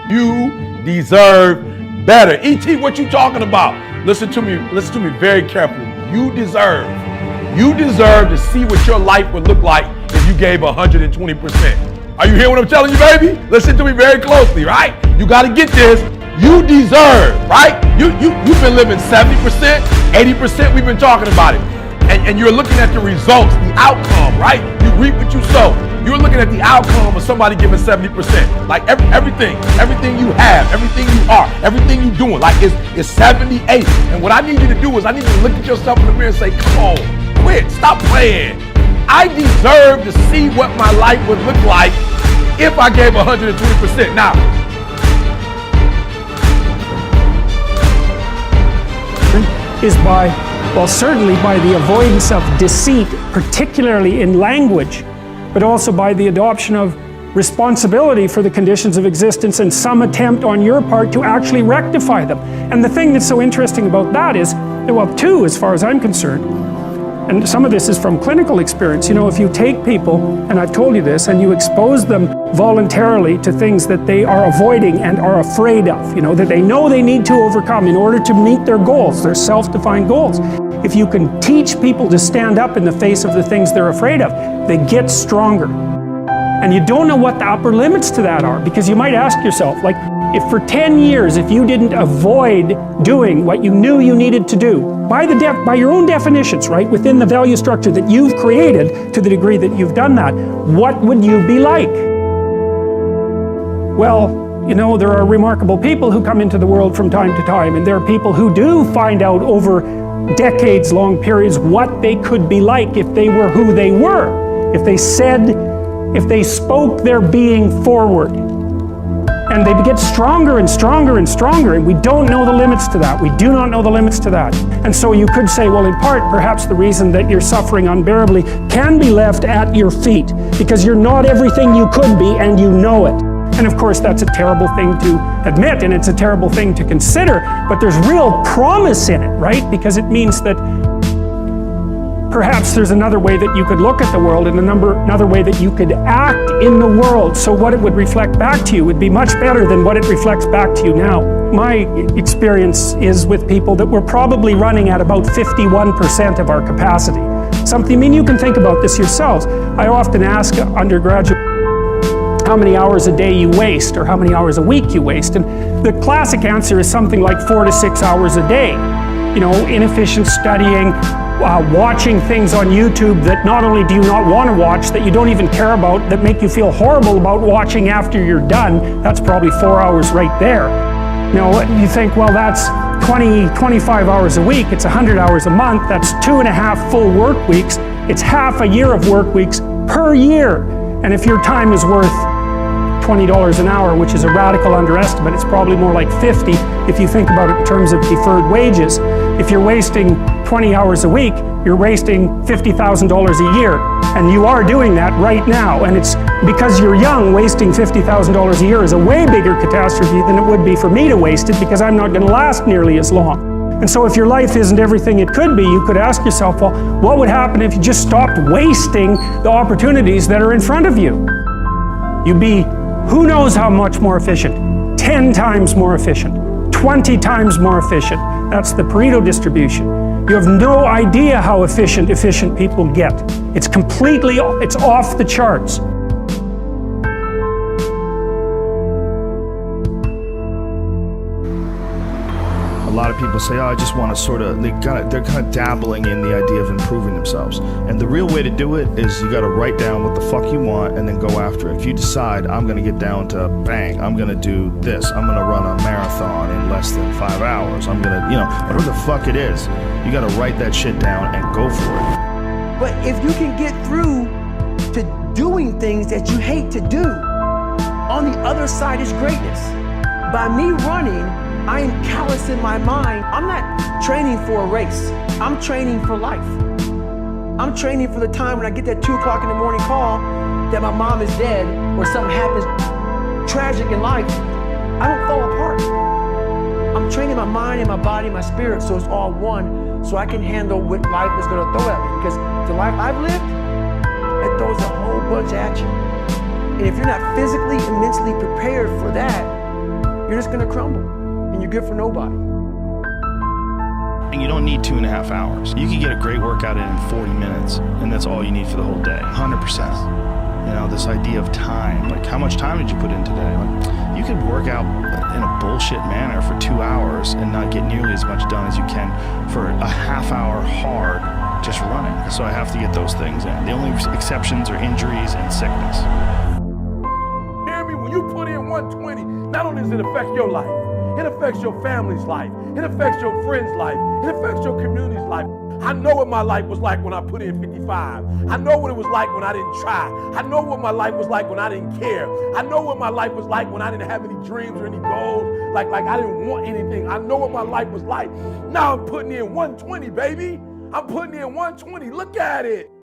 You deserve better. E.T., what you talking about? Listen to me very carefully. You deserve to see what your life would look like if you gave 120%. Are you hearing what I'm telling you, baby? Listen to me very closely, right? You got to get this. You deserve, right? You've been living 70%, 80%. We've been talking about it. And you're looking at the results, the outcome, right? You reap what you sow. You're looking at the outcome of somebody giving 70%. Like everything you have, everything you are, everything you're doing, like it's 78. And what I need you to do is I need you to look at yourself in the mirror and say, come on, quit, stop playing. I deserve to see what my life would look like if I gave 120%. Now, is certainly by the avoidance of deceit, particularly in language, but also by the adoption of responsibility for the conditions of existence and some attempt on your part to actually rectify them. And the thing that's so interesting about that is, well, two, as far as I'm concerned, and some of this is from clinical experience, you know, if you take people, and I've told you this, and you expose them voluntarily to things that they are avoiding and are afraid of, you know, that they know they need to overcome in order to meet their goals, their self-defined goals. If you can teach people to stand up in the face of the things they're afraid of, they get stronger. And you don't know what the upper limits to that are, because you might ask yourself, like, if for 10 years, if you didn't avoid doing what you knew you needed to do, by your own definitions, right, within the value structure that you've created, to the degree that you've done that, what would you be like? Well, you know, there are remarkable people who come into the world from time to time, and there are people who do find out over decades-long periods what they could be like if they were who they were, if they spoke their being forward. And they get stronger and stronger and stronger, and we don't know the limits to that. We do not know the limits to that. And so you could say, well, in part, perhaps the reason that you're suffering unbearably can be left at your feet, because you're not everything you could be, and you know it. And of course, that's a terrible thing to admit, and it's a terrible thing to consider, but there's real promise in it, right? Because it means that perhaps there's another way that you could look at the world, and another way that you could act in the world, so what it would reflect back to you would be much better than what it reflects back to you now. My experience is with people that we're probably running at about 51% of our capacity. I mean, you can think about this yourselves. I often ask undergraduates how many hours a day you waste, or how many hours a week you waste, and the classic answer is something like 4 to 6 hours a day. You know, inefficient studying, watching things on YouTube that not only do you not want to watch, that you don't even care about, that make you feel horrible about watching after you're done. That's probably 4 hours right there. You know, you think, well, that's 25 hours a week, it's 100 hours a month, that's 2.5 full work weeks, it's half a year of work weeks per year. And if your time is worth $20 an hour, which is a radical underestimate, it's probably more like 50 if you think about it in terms of deferred wages. If you're wasting 20 hours a week, you're wasting $50,000 a year. And you are doing that right now. And it's because you're young, wasting $50,000 a year is a way bigger catastrophe than it would be for me to waste it, because I'm not going to last nearly as long. And so if your life isn't everything it could be, you could ask yourself, well, what would happen if you just stopped wasting the opportunities that are in front of you? You'd be, who knows how much more efficient? 10 times more efficient, 20 times more efficient. That's the Freiddo distribution. You have no idea how efficient people get. It's off the charts. A lot of people say, oh, I just want to sort of, they're kind of dabbling in the idea of improving themselves. And the real way to do it is you got to write down what the fuck you want and then go after it. If you decide, I'm going to get down to bang, I'm going to do this, I'm going to run a marathon in less than 5 hours, I'm going to, you know, whatever the fuck it is, you got to write that shit down and go for it. But if you can get through to doing things that you hate to do, on the other side is greatness. By me running, I am callous in my mind. I'm not training for a race. I'm training for life. I'm training for the time when I get that 2 o'clock in the morning call that my mom is dead or something happens tragic in life. I don't fall apart. I'm training my mind and my body and my spirit so it's all one, so I can handle what life is going to throw at me. Because the life I've lived, it throws a whole bunch at you. And if you're not physically and mentally prepared for that, you're just gonna crumble and you're good for nobody. And you don't need 2.5 hours. You can get a great workout in 40 minutes, and that's all you need for the whole day, 100%. You know, this idea of time, like how much time did you put in today? Like, you could work out in a bullshit manner for 2 hours and not get nearly as much done as you can for a half hour hard just running. So I have to get those things in. The only exceptions are injuries and sickness. Hear me? When you put in 120, not only does it affect your life, it affects your family's life, it affects your friend's life, it affects your community's life. I know what my life was like when I put in 55. I know what it was like when I didn't try. I know what my life was like when I didn't care. I know what my life was like when I didn't have any dreams or any goals. Like I didn't want anything. I know what my life was like. Now I'm putting in 120, baby. I'm putting in 120. Look at it.